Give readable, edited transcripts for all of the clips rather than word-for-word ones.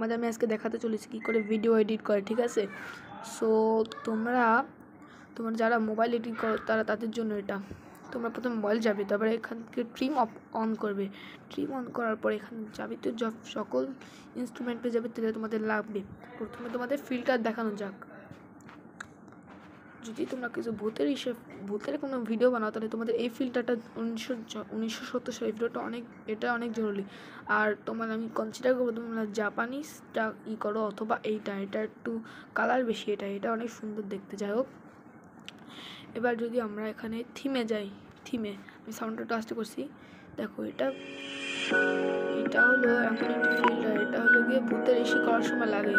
আমি আজকে দেখাতে চলেছি কী করে ভিডিও এডিট করে, ঠিক আছে। সো তোমরা যারা মোবাইল এডিট করো তাদের জন্য এটা। তোমরা প্রথমে মোবাইল যাবে, তারপরে এখান থেকে ট্রিম অন করবে। ট্রিম অন করার পর এখানে যাবতীয় সকল ইনস্ট্রুমেন্ট পেয়ে যাবে, তাহলে তোমাদের লাগবে। প্রথমে তোমাদের ফিল্টার দেখানো যাক। যদি তোমরা কিছু ভূতের কোনো ভিডিও বানাও, তাহলে তোমাদের এই ফিল্টারটা 1970 সালের ভিডিওটা এটা অনেক জরুরি। আর আমি কনসিডার করবো তোমরা জাপানিজটা করো, অথবা এটা একটু কালার বেশি, এটা অনেক সুন্দর দেখতে। যাই হোক, এবার যদি আমরা এখানে থিমে যাই, আমি সাউন্ডটা আস্তে করছি, দেখো এটা হলো এমন একটি ফিল্টার। এটা হলো গিয়ে ভূতের এসি করার সময় লাগে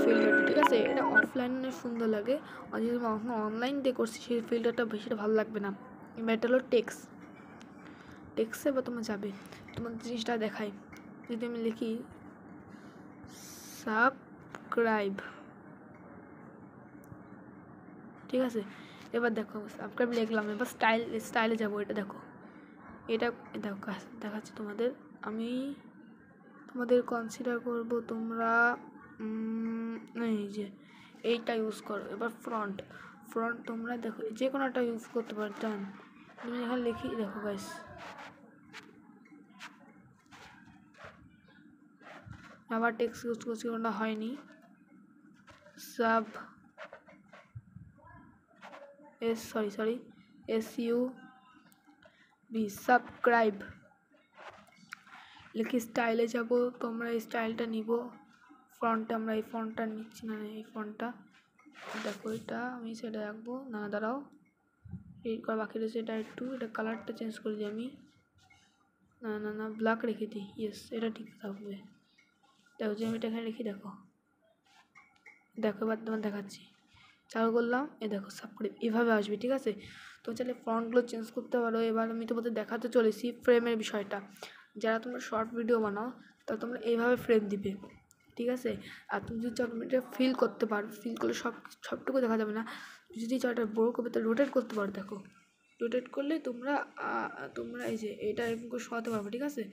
ফিল্টারটা, ঠিক আছে। এটা অফলাইনে সুন্দর লাগে, আর যদি আমি অনলাইন দিয়ে করছি সেই ফিল্টারটা বেশিটা ভালো লাগবে না। এবার এটা হলো টেক্সে বা তোমরা যাবে, তোমার জিনিসটা দেখাই। যদি আমি লিখি সাবস্ক্রাইব, ঠিক আছে। এবার দেখো সাবস্ক্রাইব লিখলাম, এবার স্টাইলে যাবো। এটা দেখো দেখাচ্ছি তোমাদের। আমি তোমাদের কনসিডার করব তোমরা এই যে এইটা ইউজ করো। এবার ফ্রন্ট তোমরা দেখো যে কোনো একটা ইউজ করতে পারো। ডান, তুমি এখানে লিখি, দেখো গাইস, আবার টেক্সট ইউজ করছি, কোনটা হয়নি। সাবস্ক্রাইব লিখি, স্টাইলে যাব। তোমরা এই স্টাইলটা নিব। ফ্রন্টে আমরা এই ফন্টটা নিচ্ছি না, এই ফন্টটা দেখো, এটা আমি সেটা রাখবো না, দাঁড়াও, এডিট করা বাকি রয়েছে। এটা কালারটা চেঞ্জ করে দিই আমি, না ব্ল্যাক রেখে দিই। ইয়েস, এটা ঠিক থাকবে। দেখো যে আমি এটা এখানে রেখে, দেখো এবার তোমার দেখাচ্ছি। চালু করলাম, দেখো সাবস্ক্রাইব এভাবে আসবে, ঠিক আছে। তো চাইলে ফন্টগুলো চেঞ্জ করতে পারো। এবার আমি তোমাদের দেখাতে চলেছি ফ্রেমের বিষয়টা। যারা তোমরা শর্ট ভিডিও বানাও, তা তোমরা এইভাবে ফ্রেম দিবে, ঠিক আছে। আর তুমি যদি চাও তুমি এটা ফিল করতে পারো, ফিল করলে সবটুকু দেখা যাবে না। যদি চাও এটা বড়ো করবে, তো রোটেট করতে পারো। দেখো রোটেট করলে তোমরা এই যে এটা এরকম করে সরাতে পারবে, ঠিক আছে।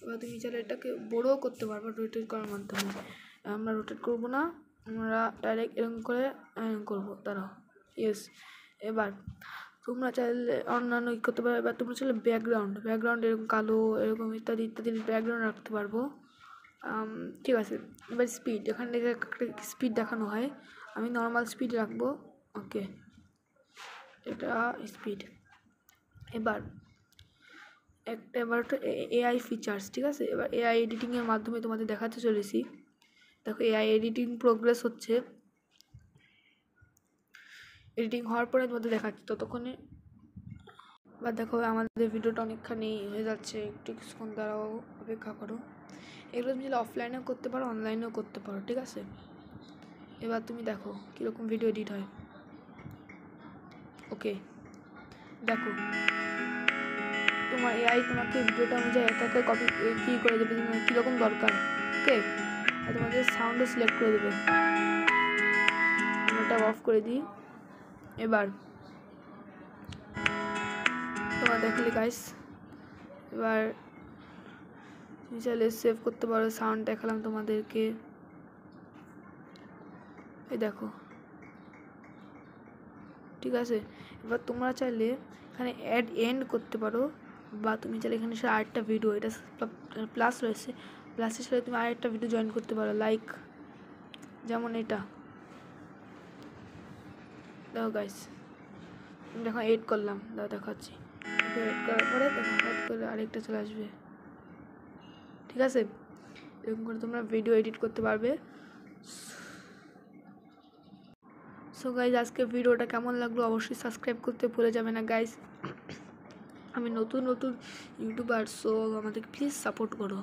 এবার তুমি চাইলে এটাকে বড়োও করতে পারবে রোটেট করার মাধ্যমে। আমরা রোটেট করবো না, আমরা ডাইরেক্ট এরকম করে করবো, দাঁড়াও। ইয়েস, এবার তোমরা চাইলে অন্যান্য করতে পারো। এবার তোমরা চাইলে ব্যাকগ্রাউন্ড এরকম কালো, এরকম ইত্যাদি ব্যাকগ্রাউন্ড রাখতে পারবো, ঠিক আছে। এবার স্পিড, এখানে স্পিড দেখানো হয়, আমি নর্মাল স্পিড রাখবো। ওকে, এটা স্পিড। এবার একটা এআই ফিচার্স, ঠিক আছে। এবার এআই এডিটিংয়ের মাধ্যমে তোমাদের দেখাতে চলেছি। দেখো এআই এডিটিং প্রোগ্রেস হচ্ছে, এডিটিং হওয়ার পরে তোমাদের দেখাচ্ছি। ততক্ষণে বা দেখো আমাদের ভিডিওটা অনেকখানি হয়ে যাচ্ছে, একটু কিছুক্ষণ দ্বারাও অপেক্ষা করো। এগুলো তুমি যদি অফলাইনেও করতে পারো, অনলাইনেও করতে পারো, ঠিক আছে। এবার তুমি দেখো কীরকম ভিডিও এডিট হয়। ওকে, দেখো তোমার এআই তোমাকে ভিডিওটা অনুযায়ী একাকে কপি করে দেবে, কীরকম দরকার। ওকে, আর তোমাদের সাউন্ডও সিলেক্ট করে দেবে। আমরা অফ করে দিই। এবার তোমার দেখলি গাইস, এবার তুমি চাইলে সেভ করতে পারো। সাউন্ড দেখালাম তোমাদেরকে, এই দেখো, ঠিক আছে। এবার তোমরা চাইলে এখানে এন্ড করতে পারো, বা তুমি চাইলে এখানে আরেকটা ভিডিও, এটা প্লাস রয়েছে, প্লাসের সাথে তুমি আরেকটা ভিডিও জয়েন করতে পারো, লাইক যেমন এটা। দেখো গাইস, আমি দেখো এড করলাম, দেখাচ্ছি। এড করার পরে দেখো হঠাৎ করে আরেকটা চলে আসবে, ঠিক আছে। এরকম করে তোমরা ভিডিও এডিট করতে পারবে। সো গাইজ, আজকে ভিডিওটা কেমন লাগলো অবশ্যই সাবস্ক্রাইব করতে ভুলে যাবে না গাইজ। আমি নতুন ইউটিউবার, সো আমাদেরকে প্লিজ সাপোর্ট করো।